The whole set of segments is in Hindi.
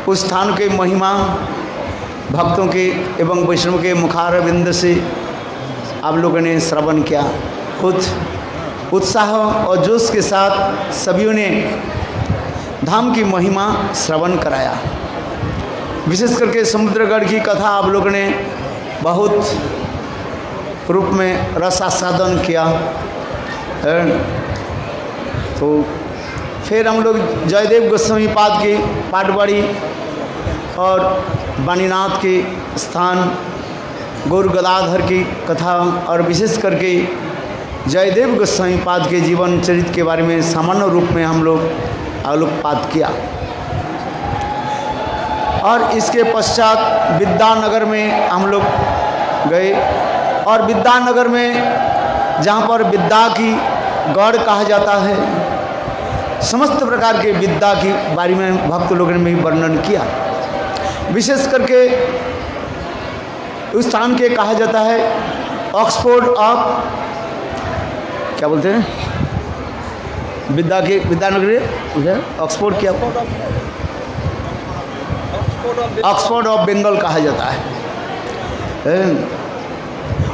उस स्थान के महिमा भक्तों के एवं वैष्णव के मुखारविंद से आप लोगों ने श्रवण किया। खुद उत्साह और जोश के साथ सभी ने धाम की महिमा श्रवण कराया। विशेष करके समुद्रगढ़ की कथा आप लोगों ने बहुत रूप में रस आस्वादन किया। तो फिर हम लोग जयदेव गोस्वामी पाद की पाटवाड़ी और वाणीनाथ के स्थान गौर गदाधर की कथा और विशेष करके जयदेव गोस्वामी पाद के जीवन चरित्र के बारे में सामान्य रूप में हम लोग आलोकपात किया। और इसके पश्चात विद्यानगर में हम लोग गए और विद्यानगर में जहाँ पर विद्या की गढ़ कहा जाता है, समस्त प्रकार के विद्या की बारे में भक्त लोगों ने भी वर्णन किया। विशेष करके उस स्थान के कहा जाता है ऑक्सफोर्ड ऑफ, क्या बोलते हैं विद्या के, विद्यानगर ऑक्सफोर्ड, क्या ऑक्सफोर्ड ऑफ बंगाल कहा जाता है।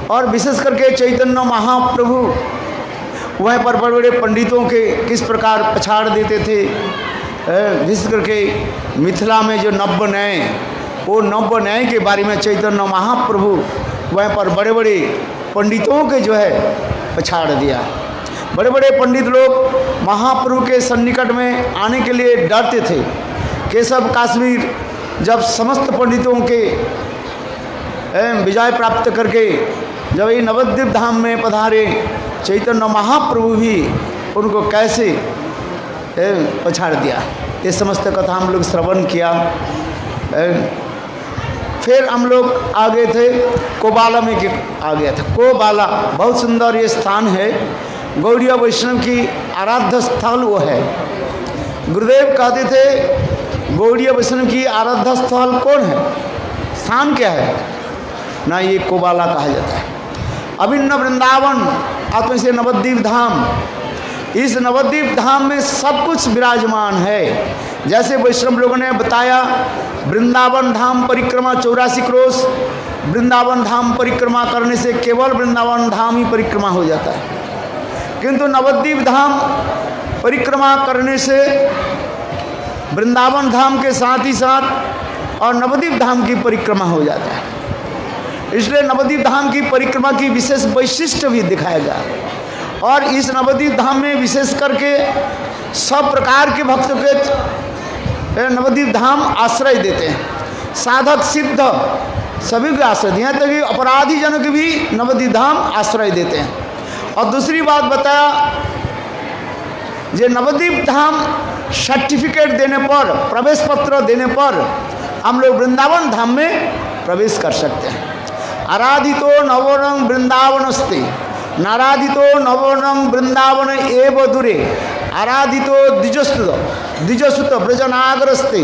और विशेष करके चैतन्य महाप्रभु वह पर बड़े बड़े पंडितों के किस प्रकार पछाड़ देते थे। विशेष करके मिथिला में जो नव्य न्याय, वो नव्य न्याय के बारे में चैतन्य महाप्रभु वह पर बड़े बड़े पंडितों के जो है पछाड़ दिया। बड़े बड़े पंडित लोग महाप्रभु के सन्निकट में आने के लिए डरते थे। केशव काश्मीर जब समस्त पंडितों के विजय प्राप्त करके जब ये नवद्वीप धाम में पधारे, चैतन्य महाप्रभु भी उनको कैसे पछाड़ दिया, ये समस्त कथा हम लोग श्रवण किया। फिर हम लोग आगे थे कोबाला में, आ गया था कोबाला, बहुत सुंदर ये स्थान है, गौड़ीय वैष्णव की आराध्य स्थल वो है। गुरुदेव कहते थे गौड़ीय वैष्णव की आराध्य स्थल कौन है, स्थान क्या है ना, ये कोबाला कहा जाता है। अभिन्न वृंदावन आत्म से नवद्वीप धाम, इस नवद्वीप धाम में सब कुछ विराजमान है। जैसे वैष्णव लोगों ने बताया वृंदावन धाम परिक्रमा 84 क्रोश, वृंदावन धाम परिक्रमा करने से केवल वृंदावन धाम ही परिक्रमा हो जाता है, किंतु नवद्वीप धाम परिक्रमा करने से वृंदावन धाम के साथ ही साथ और नवद्वीप धाम की परिक्रमा हो जाता है। इसलिए नवद्वीप धाम की परिक्रमा की विशेष वैशिष्ट्य भी दिखाया गया। और इस नवद्वीप धाम में विशेष करके सब प्रकार के भक्तों के नवद्वीप धाम आश्रय देते हैं। साधक सिद्ध सभी को आश्रय दिए, तो कि अपराधी जनों के भी नवद्वीप धाम आश्रय देते हैं। और दूसरी बात बताया, जो नवद्वीप धाम सर्टिफिकेट देने पर, प्रवेश पत्र देने पर हम लोग वृंदावन धाम में प्रवेश कर सकते हैं। आराधितो नवरंग वृंदावनस्ते नाराधितो नवरंग वृंदावन एव दूरे आराधितो द्विजसुत ब्रजनागरस्ते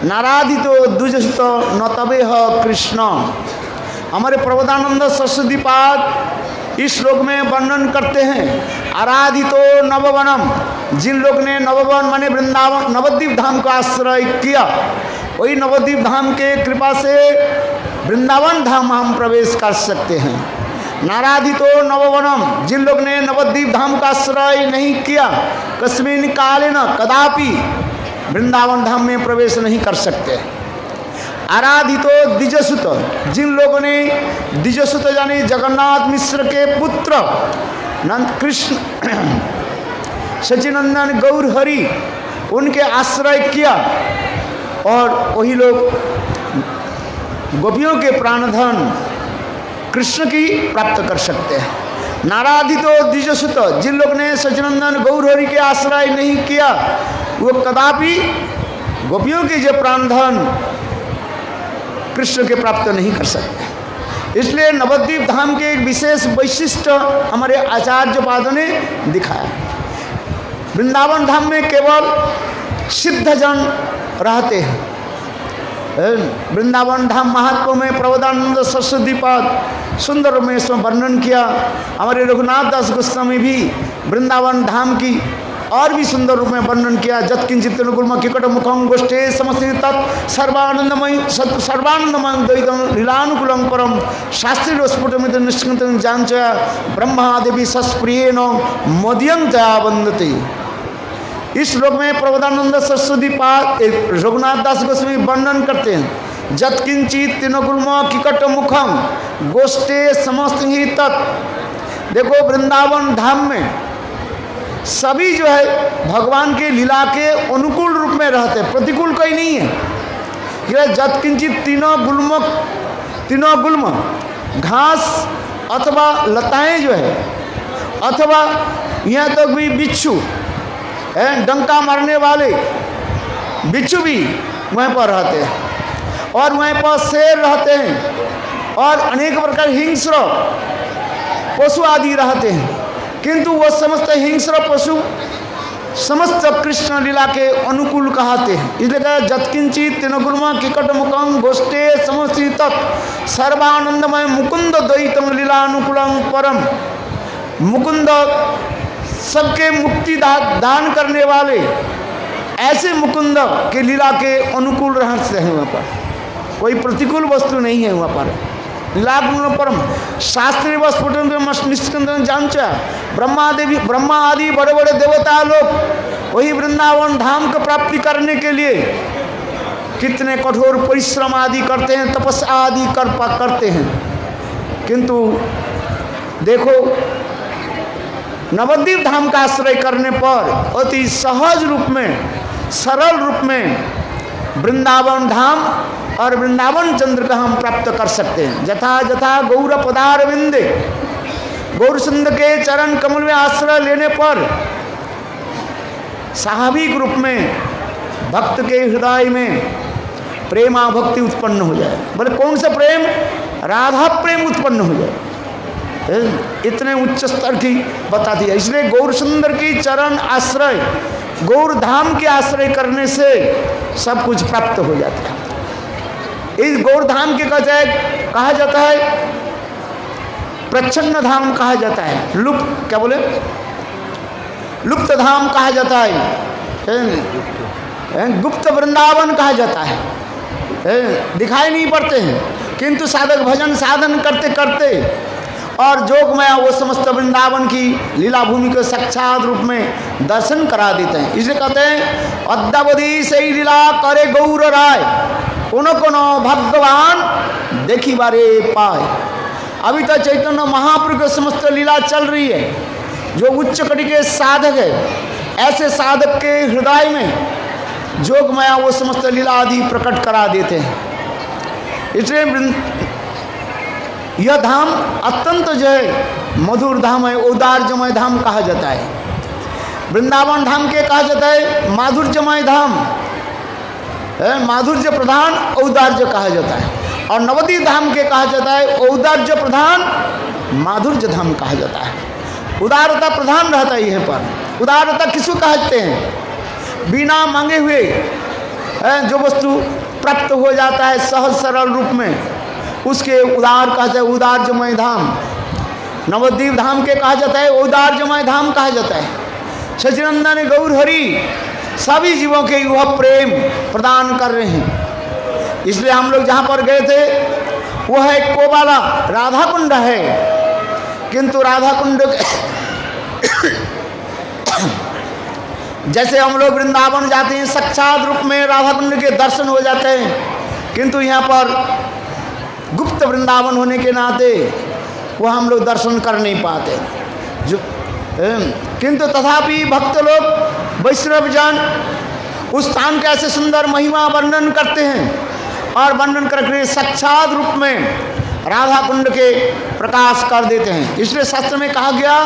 नाराधितो द्विजसुत न तबेह कृष्ण। हमारे प्रबोधानंद सरस्वती पाद इस श्लोक में वर्णन करते हैं, आराधितो नववनम, जिन लोग ने नववन माने वृंदावन नवद्वीप धाम का आश्रय किया, वही नवद्वीप धाम के कृपा से वृंदावन धाम हम प्रवेश कर सकते हैं। नाराधितो नववनम, जिन लोग ने नवद्वीप धाम का आश्रय नहीं किया, कस्मिन कालेन कदापि वृंदावन धाम में प्रवेश नहीं कर सकते। आराधितो द्विजसुत, जिन लोगों ने द्विजसुत यानी जगन्नाथ मिश्र के पुत्र नंद कृष्ण सचिनंदन गौर हरि उनके आश्रय किया, और वही लोग गोपियों के प्राणधन कृष्ण की प्राप्त कर सकते हैं। नाराधितो द्विजसुत, जिन लोग ने सचिनंदन गौर हरि के आश्रय नहीं किया, वो कदापि गोपियों के जो प्राणधन कृष्ण के प्राप्त नहीं कर सकते। इसलिए नवद्वीप धाम के एक विशेष वैशिष्ट्य हमारे आचार्य पादों ने दिखाया। वृंदावन धाम में केवल सिद्ध जन रहते हैं। वृंदावन धाम महात्मा में प्रबोधानंद सरस्वती पाद सुंदर में इसमें वर्णन किया। हमारे रघुनाथ दास गोस्वामी भी वृंदावन धाम की और भी सुंदर रूप में वर्णन किया। जत किंचित गुल्म किकट मुखम गोष्ठे समस्ति तत् सर्वानंदमय सर्वानंदमय द्वैतम लीलानुकूलम परम शास्त्री स्फुटमित निष्कृत जांच ब्रह्मादेवी सस्प्रियेण मदियं तया वंदते। इस श्लोक में प्रबोधानंद सरस्वती पाद रघुनाथ दास गोस्वामी वर्णन करते हैं। जत किंचित गुल्म किकट मुखम गोष्ठे समस्त ही तत्। देखो वृंदावन धाम में सभी जो है भगवान के लीला के अनुकूल रूप में रहते, प्रतिकूल कोई नहीं है। यह जत किंचित तीनों गुल्म घास अथवा लताएं जो है, अथवा यहाँ तक भी बिच्छू डंका मारने वाले बिच्छू भी वहीं पर रहते हैं, और वहीं पर शेर रहते हैं, और अनेक प्रकार हिंस्र पशु आदि रहते हैं। किंतु वो समस्त हिंस्र पशु समस्त कृष्ण लीला के अनुकूल कहते हैं। इसलिए कहा जत किंचित गुल्म किकट मुखम गोष्ठे समस्ति तत् सर्वानंदमय मुकुंद द्वैतम लीला अनुकूलम परम। मुकुंद सबके मुक्ति दान करने वाले ऐसे मुकुंद के लीला के अनुकूल रहस्य है। वहाँ पर कोई प्रतिकूल वस्तु नहीं है। वहाँ पर लीला परम शास्त्रीय वस्फुटन जांचा ब्रह्मा आदि बड़े बड़े देवता लोग वही वृंदावन धाम को प्राप्ति करने के लिए कितने कठोर परिश्रम आदि करते हैं, तपस्या आदि करते हैं। किंतु देखो नवद्वीप धाम का आश्रय करने पर अति सहज रूप में, सरल रूप में वृंदावन धाम और वृंदावन चंद्र का हम प्राप्त कर सकते हैं। जथा जथा गौर पदार विंदे, गौर सुंदर के चरण कमल में आश्रय लेने पर स्वाभाविक रूप में भक्त के हृदय में प्रेमा भक्ति उत्पन्न हो जाए। बोले कौन सा प्रेम? राधा प्रेम उत्पन्न हो जाए। इतने उच्च स्तर की बता दिया। इसलिए गौर सुंदर की चरण आश्रय, गौर धाम के आश्रय करने से सब कुछ प्राप्त हो जाता है। इस गौर धाम के कहा जाता है प्रच्छन्न धाम कहा जाता है, लुप्त क्या बोले लुप्त धाम कहा जाता है, गुप्त वृंदावन कहा जाता है। दिखाई नहीं पड़ते हैं, किंतु साधक भजन साधन करते करते और जोगमय वो समस्त वृंदावन की लीला भूमि को साक्षात रूप में दर्शन करा देते हैं। इसलिए कहते हैं अद्यावधि से लीला करे गौर राय, कोनो कोनो भगवान देखी बारे पाए। अभी तक चैतन्य महाप्रभु की समस्त लीला चल रही है। जो उच्च कटी के साधक है, ऐसे साधक के हृदय में जोगमया वो समस्त लीला आदि प्रकट करा देते हैं। इसलिए यह धाम अत्यंत जो है मधुर धाम है, औदार्यमय धाम कहा जाता है। वृंदावन धाम के कहा जाता है माधुर्यमय धाम, माधुर्य प्रधान औदार्य कहा जाता है। और नवद्वीप धाम के कहा जाता है औदार्य प्रधान माधुर्य धाम कहा जाता है। उदारता प्रधान रहता है यहाँ पर। उदारता किसको कहते हैं? बिना मांगे हुए जो वस्तु प्राप्त हो जाता है सहज सरल रूप में, उसके उदार कहा जाता है उदार्यमय धाम। नवद्वीप धाम के कहा जाता है औदार्यमय धाम कहा जाता है। सच्चिदानंद गौर हरि सभी जीवों के वह प्रेम प्रदान कर रहे हैं। इसलिए हम लोग जहाँ पर गए थे वह एक कोबाला राधा कुंड है, किंतु राधा कुंड जैसे हम लोग वृंदावन जाते हैं साक्षात रूप में राधा कुंड के दर्शन हो जाते हैं, किंतु यहाँ पर गुप्त वृंदावन होने के नाते वह हम लोग दर्शन कर नहीं पाते। जो किंतु तथापि भक्त लोग वैष्णव जन उस स्थान का ऐसे सुंदर महिमा वर्णन करते हैं और वर्णन करके साक्षात रूप में राधा कुंड के प्रकाश कर देते हैं। इसलिए शास्त्र में कहा गया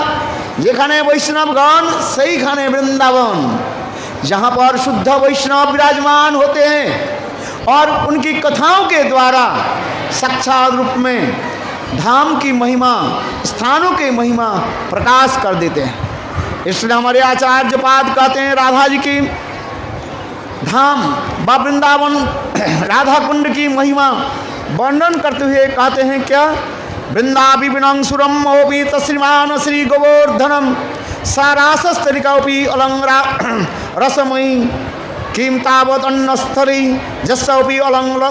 जेखाने वैष्णवगण सही खाने वृंदावन, जहाँ पर शुद्ध वैष्णव विराजमान होते हैं और उनकी कथाओं के द्वारा साक्षात रूप में धाम की महिमा, स्थानों की महिमा प्रकाश कर देते हैं। इसलिए हमारे आचार्य पाद कहते हैं राधा जी की धाम व वृंदावन राधा कुंड की महिमा वर्णन करते हुए कहते हैं क्या? वृंदावी विनंग सुरम ओपी तस्मान श्री गोवर्धनम सारासस्तरिकापि अलंगरा रसमयी किम तावत अन्नस्थली जस्सौपि अलंग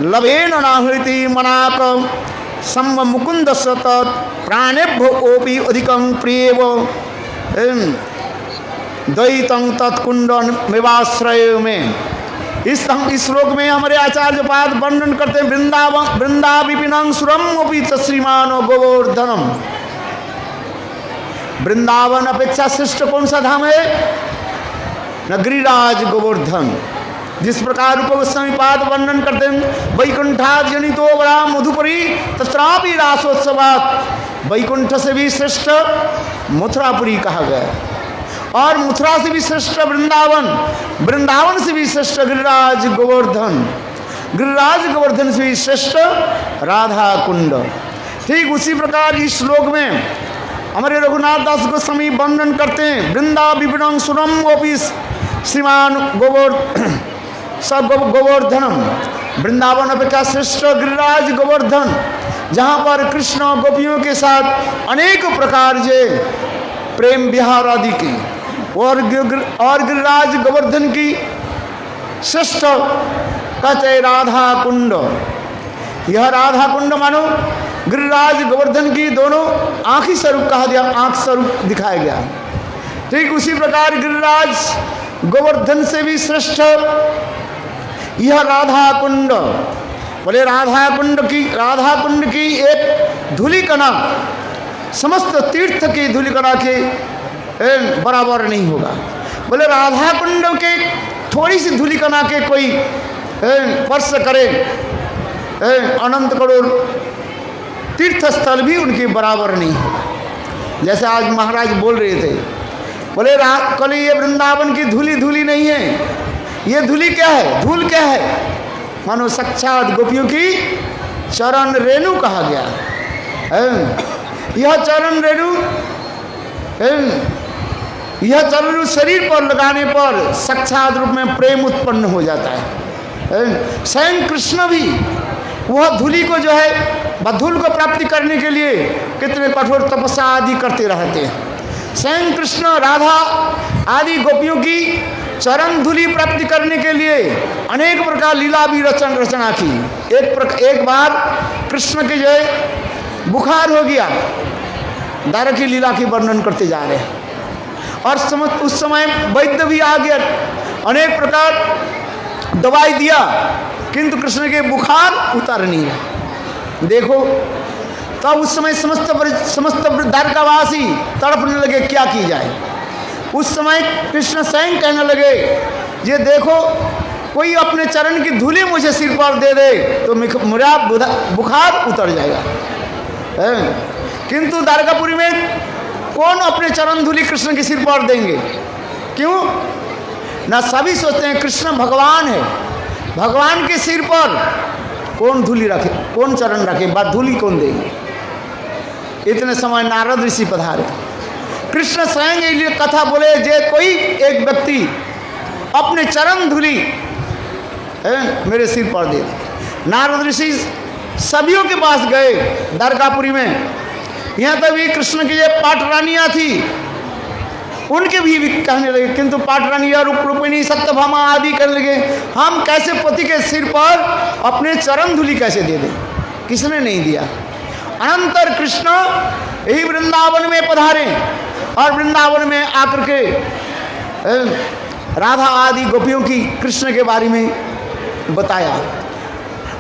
लभेन नाहृति मनाक सम्म मुकुंद सतत प्राणेभ्यो ओपि अधिकं प्रियव द्वैतं तत्कुंड मेवाश्रय में। इस श्लोक में हमारे आचार्य पाद वर्णन करते हैं वृंदा विपिनं सुरमपि श्रीमान गोवर्धनम। वृंदावन अपेक्षा श्रेष्ठ कौन सा धाम है? गिरिराज गोवर्धन। जिस प्रकार रूप गोस्वामी पाद वर्णन करते हैं वैकुंठाद जनितो बड़ा मधुपुरी तत्रापि रासोत्सवात। वैकुंठ से भी श्रेष्ठ मथुरापुरी कहा गया और मथुरा से भी श्रेष्ठ वृंदावन, वृंदावन से भी श्रेष्ठ गिरिराज गोवर्धन, गिरिराज गोवर्धन से भी श्रेष्ठ राधा कुंड। ठीक उसी प्रकार इस श्लोक में हमारे रघुनाथ दास गोस्वामी वर्णन करते हैं वृंदा विपिनं सुरम ओपिस श्रीमान गोवर्धनम। वृंदावन अपेक्षा श्रेष्ठ गिरिराज गोवर्धन, जहाँ पर कृष्ण गोपियों के साथ अनेक प्रकार के प्रेम विहार आदि की और गिरिराज गोवर्धन की श्रेष्ठ कहते राधा कुंड। यह राधा कुंड मानो गिरिराज गोवर्धन की दोनों आँखी स्वरूप कहा गया, आँख स्वरूप दिखाया गया। ठीक उसी प्रकार गिरिराज गोवर्धन से भी श्रेष्ठ यह राधा कुंड। बोले राधा कुंड की एक धूलिकणा समस्त तीर्थ की धूलिकणा के बराबर नहीं होगा। बोले राधा कुंड के थोड़ी सी धूलिकणा के कोई स्पर्श करे अनंत करोड़ तीर्थ स्थल भी उनके बराबर नहीं होगा। जैसे आज महाराज बोल रहे थे, बोले कल ये वृंदावन की धूली नहीं है, ये धूली क्या है, धूल क्या है? मानो साक्षात गोपियों की चरण रेणु कहा गया है। यह चरण रेणु शरीर पर लगाने पर साक्षात रूप में प्रेम उत्पन्न हो जाता है। स्वयं कृष्ण भी वह धूली को जो है धूल को प्राप्ति करने के लिए कितने कठोर तपस्या आदि करते रहते हैं। स्वयं कृष्ण राधा आदि गोपियों की चरण धूली प्राप्ति करने के लिए अनेक प्रकार लीला भी रचना की। एक बार कृष्ण के जो है बुखार हो गया, द्वारकी लीला की वर्णन करते जा रहे हैं और उस समय वैद्य भी आ गया, अनेक प्रकार दवाई दिया, किंतु कृष्ण के बुखार उतर नहीं है। देखो तब उस समय समस्त द्वारकावासी तड़पने लगे, क्या की जाए। उस समय कृष्ण स्वयं कहने लगे, ये देखो कोई अपने चरण की धूली मुझे सिर पर दे दे तो मेरा बुखार उतर जाएगा। किंतु द्वारकापुरी में कौन अपने चरण धूली कृष्ण के सिर पर देंगे? क्यों ना? सभी सोचते हैं कृष्ण भगवान है, भगवान के सिर पर कौन धूली रखे, कौन चरण रखे, बात धूली कौन देंगे? इतने समय नारद ऋषि पधारे, कृष्ण स्वयं के लिए कथा बोले, जे कोई एक व्यक्ति अपने चरण धूली मेरे सिर पर दे दे। नारद ऋषि सभियों के पास गए द्वारकापुरी में, यहाँ तक भी कृष्ण की जो पाटरानियाँ थी उनके भी कहने लगे, किंतु पाटरानिया रूपरूपिणी सत्यभामा आदि कहने लगे, हम कैसे पति के सिर पर अपने चरण धूली कैसे दे दें? किसने नहीं दिया। अनंतर कृष्ण यही वृंदावन में पधारे और वृंदावन में आकर के राधा आदि गोपियों की कृष्ण के बारे में बताया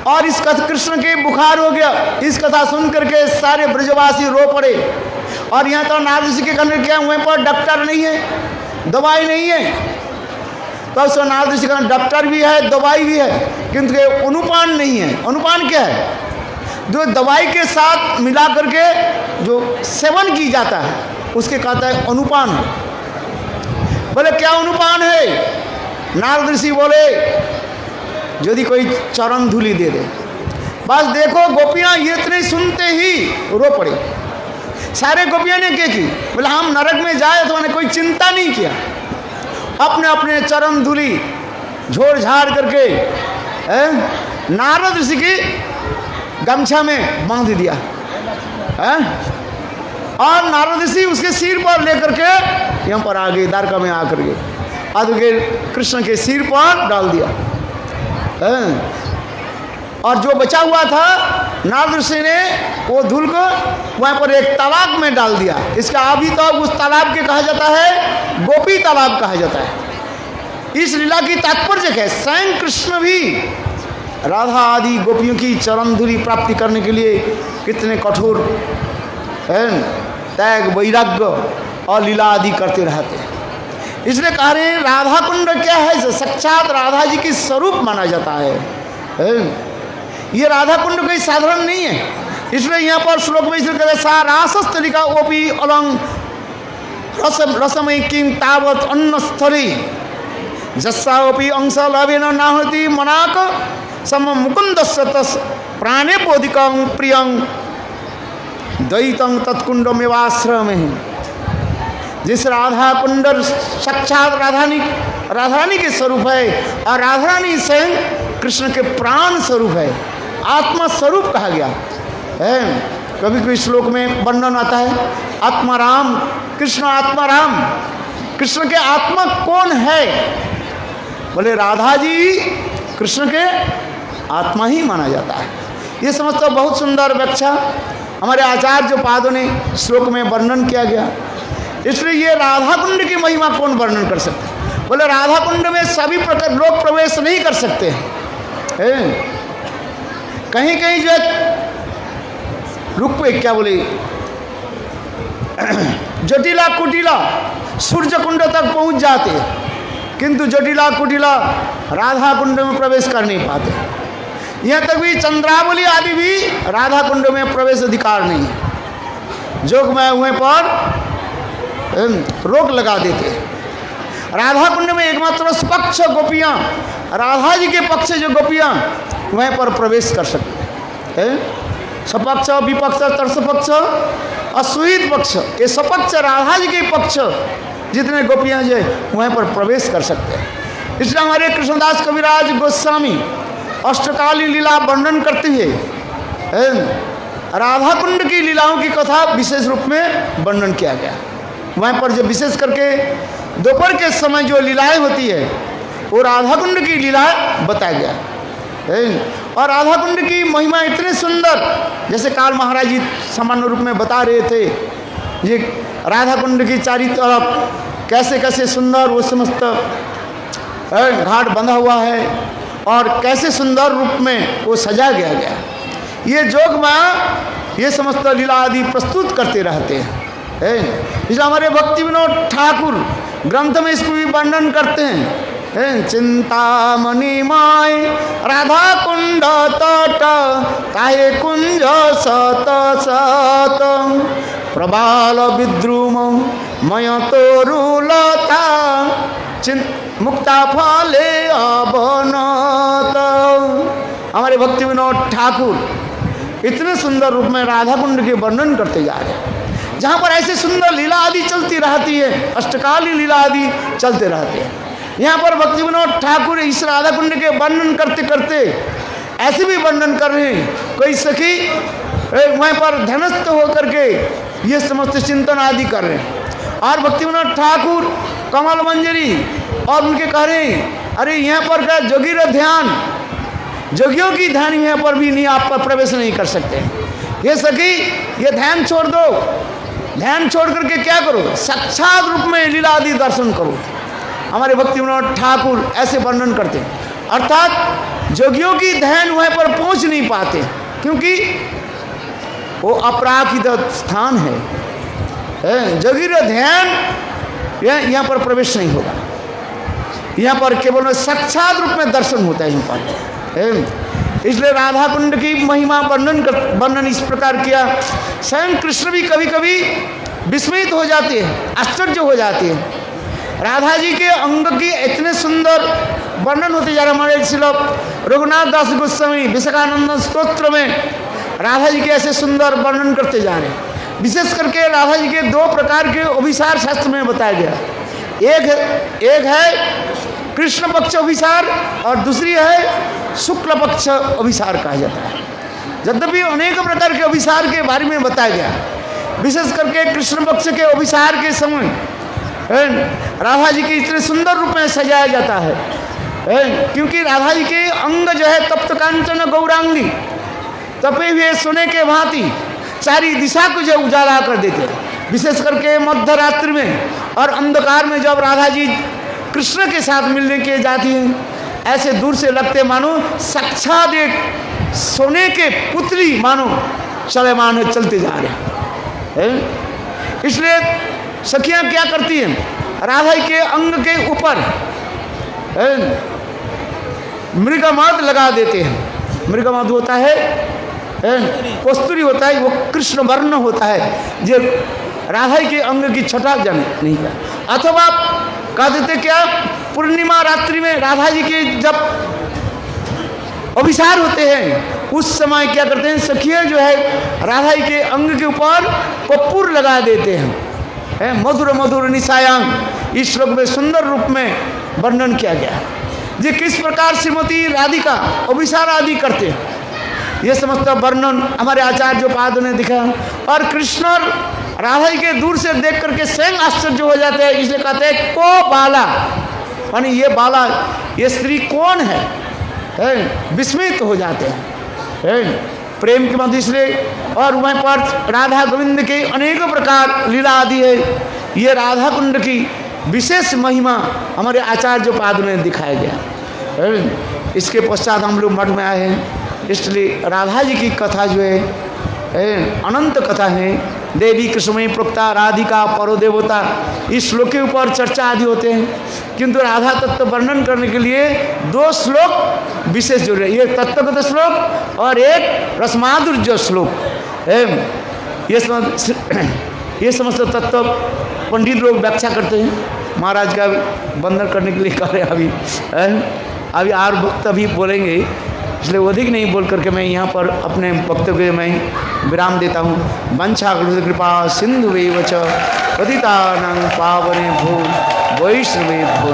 और इस कथा कृष्ण के बुखार हो गया। इस कथा सुन करके सारे ब्रजवासी रो पड़े और यहाँ तो नारद ऋषि के कहने क्या वहीं पर डॉक्टर नहीं है, दवाई नहीं है। तो उसको नारद ऋषि का डॉक्टर भी है, दवाई भी है, किंतु अनुपान नहीं है। अनुपान क्या है? जो दवाई के साथ मिला करके जो सेवन की जाता है उसके कहता है अनुपान। बोले क्या अनुपान है? नारद ऋषि बोले यदि कोई चरण धूली दे दे। बस देखो गोपियाँ ये इतने सुनते ही रो पड़े। सारे गोपियाँ ने क्या की? बोले हम नरक में जाए तो उन्हें कोई चिंता नहीं किया, अपने अपने चरण धूली झोड़ झाड़ करके नारद ऋषि की गमछा में बांध दिया। और नारद ऋषि उसके सिर पर लेकर के यहाँ पर आ गए, द्वारका में आकर के आदि कृष्ण के सिर पर डाल दिया। और जो बचा हुआ था नारद ऋषि ने वो धूल को वहाँ पर एक तालाब में डाल दिया। इसका अभी तो उस तालाब के कहा जाता है गोपी तालाब कहा जाता है। इस लीला की तात्पर्य क्या है? स्वयं कृष्ण भी राधा आदि गोपियों की चरण धूलि प्राप्ति करने के लिए कितने कठोर त्याग वैराग्य और लीला आदि करते रहते हैं। इसलिए कह रहे हैं राधा कुंड क्या है? साक्षात राधा जी की स्वरूप माना जाता है। ये राधा कुंड कोई साधारण नहीं है। इसलिए यहाँ पर श्लोक में इसलिए कहते सा रासस्तलिका ओपी अलंग रसमय किम तावत अन्न स्थली जस्सा ओपी अंश लाभेन नाहति मनाक सम मुकुंद तस् प्राणे बोधिकं प्रियं द्वैतं तत्कुंड में वाश्रम है। जिस राधा कुंड साक्षात राधारानी के स्वरूप है और राधारानी स्वयं कृष्ण के प्राण स्वरूप है, आत्मा स्वरूप कहा गया है। कभी कभी श्लोक में वर्णन आता है आत्माराम कृष्ण आत्माराम। कृष्ण के आत्मा कौन है? बोले राधा जी कृष्ण के आत्मा ही माना जाता है। ये समझता बहुत सुंदर व्याख्या हमारे आचार्य पादों ने श्लोक में वर्णन किया गया। इसलिए ये राधा कुंड की महिमा कौन वर्णन कर सकते हैं? बोले राधा कुंड में सभी प्रकार लोग प्रवेश नहीं कर सकते हैं। कहीं कहीं जो रुक पे क्या बोले जटिला कुटिला सूर्य कुंड तक पहुंच जाते, किंतु जटिला कुटिला राधा कुंड में प्रवेश कर नहीं पाते। यहाँ तक भी चंद्रावली आदि भी राधा कुंड में प्रवेश अधिकार नहीं है। जोग में हुए पर रोक लगा देते। राधा कुंड में एकमात्र पक्ष गोपियां, राधा जी के पक्ष जो गोपियां वहीं पर प्रवेश कर सकते हैं। सपक्ष विपक्ष तरसपक्ष अश्वित पक्ष, ये सपक्ष राधा जी के पक्ष जितने गोपियां जो वहीं पर प्रवेश कर सकते हैं। इसलिए हमारे कृष्णदास कविराज गोस्वामी अष्टकाली लीला वर्णन करते हुए राधा कुंड की लीलाओं की कथा विशेष रूप में वर्णन किया गया। वहाँ पर जो विशेष करके दोपहर के समय जो लीलाएं होती है वो राधा कुंड की लीला बताया गया है। और राधा कुंड की महिमा इतनी सुंदर, जैसे काल महाराज जी सामान्य रूप में बता रहे थे, ये राधा कुंड की चारी तरफ कैसे कैसे सुंदर वो समस्त घाट बंधा हुआ है और कैसे सुंदर रूप में वो सजा गया गया। ये जोग माँ ये समस्त लीला आदि प्रस्तुत करते रहते हैं। इसलिए हमारे भक्ति विनोद ठाकुर ग्रंथ में इसको भी वर्णन करते हैं। चिंतामणि माय राधा कुंड तट काहे कुंज सत सत प्रबाल विद्रुम मय तोरुलता मुक्ता फले अवनत। हमारे भक्ति विनोद ठाकुर इतने सुंदर रूप में राधा कुंड के वर्णन करते जा रहे हैं, जहाँ पर ऐसे सुंदर लीला आदि चलती रहती है, अष्टकाली लीला आदि चलते रहते हैं। यहाँ पर भक्ति विनोद ठाकुर इस राधा कुंड के वर्णन करते करते ऐसे भी वर्णन कर रहे हैं। कोई सखी वहाँ पर ध्यानस्थ होकर के ये समस्त चिंतन आदि कर रहे हैं और भक्ति विनोद ठाकुर कमल मंजरी और उनके कह रहे हैं अरे यहाँ पर क्या जोगी ध्यान, जोगियों की ध्यान यहाँ पर भी नहीं, आप पर प्रवेश नहीं कर सकते। ये सखी ये ध्यान छोड़ दो, ध्यान छोड़ करके क्या करो, साक्षात रूप में लीला आदि दर्शन करो। हमारे भक्ति विनोद ठाकुर ऐसे वर्णन करते हैं। अर्थात जोगियों की ध्यान वहाँ पर पहुँच नहीं पाते क्योंकि वो अपराकित स्थान है। जोगी ध्यान यहाँ पर प्रवेश नहीं होगा, यहाँ पर केवल साक्षात रूप में दर्शन होता है यहाँ पर। इसलिए राधा कुंड की महिमा वर्णन इस प्रकार किया। स्वयं कृष्ण भी कभी कभी विस्मित हो जाते हैं, आश्चर्य हो जाते हैं। राधा जी के अंग की इतने सुंदर वर्णन होते जा रहे। हमारे श्रील रघुनाथ दास गोस्वामी विशाखानंद स्तोत्र में राधा जी के ऐसे सुंदर वर्णन करते जा रहे हैं। विशेष करके राधा जी के दो प्रकार के अभिसार शास्त्र में बताया गया। एक है कृष्ण पक्ष अभिसार और दूसरी है शुक्ल पक्ष अभिसार कहा जाता है। यद्यपि अनेक प्रकार के अभिसार के बारे में बताया गया, विशेष करके कृष्ण पक्ष के अभिसार के समय राधा जी के इतने सुंदर रूप में सजाया जाता है, क्योंकि राधा जी के अंग जो है तप्त कांचन गौरांगी, तपे हुए सोने के भांति सारी दिशा को जो उजाला कर देते हैं। विशेष करके मध्य रात्रि में और अंधकार में जब राधा जी कृष्ण के साथ मिलने के जाती हैं, ऐसे दूर से लगते मानो साक्षात एक सोने के पुतली मानो चलमान चलते जा रहे हैं। इसलिए सखियां क्या करती हैं, राधा के अंग के ऊपर मृगमद लगा देते हैं। मृगमद होता है कस्तूरी होता है, वो कृष्ण वर्ण होता है, जो राधा के अंग की छटा जाने नहीं का। अथवा कह देते क्या, पूर्णिमा रात्रि में राधा जी के जब अभिसार होते हैं उस समय क्या करते हैं, सखियां जो है राधा जी के अंग के ऊपर कपूर लगा देते हैं। मधुर मधुर निशायांग इस श्लोक में सुंदर रूप में वर्णन किया गया। ये किस प्रकार श्रीमती राधिका अभिसार आदि करते हैं, ये समस्त वर्णन हमारे आचार्य पाद ने दिखा। और कृष्ण और राधा जी के दूर से देख करके स्वयं आश्चर्य हो जाते हैं, इसलिए कहते हैं को बाला, यानी ये बाला, ये स्त्री कौन है, विस्मित हो जाते हैं प्रेम के मध्य से। और वहीं पर राधा गोविंद के अनेक प्रकार लीला आदि है। ये राधा कुंड की विशेष महिमा हमारे आचार्य पाद में दिखाया गया। इसके पश्चात हम लोग मठ में आए हैं, इसलिए राधा जी की कथा जो है अनंत कथा है। देवी कृष्णमयी प्रोक्ता राधिका परो देवता, इस श्लोक के ऊपर चर्चा आदि होते हैं, किंतु राधा तत्व वर्णन करने के लिए 2 श्लोक विशेष जुड़े, एक तत्वगत श्लोक और एक रसमाधुर्य श्लोक। ये समस्त तत्व पंडित लोग व्याख्या करते हैं, महाराज का वंदन करने के लिए कह रहे हैं। अभी और वक्त अभी बोलेंगे, इसलिए अधिक नहीं बोल करके मैं यहाँ पर अपने वक्तव्य में विराम देता हूँ। वंशा कृपा सिंधु च पतितानां पावने भो वैष्णवे भो।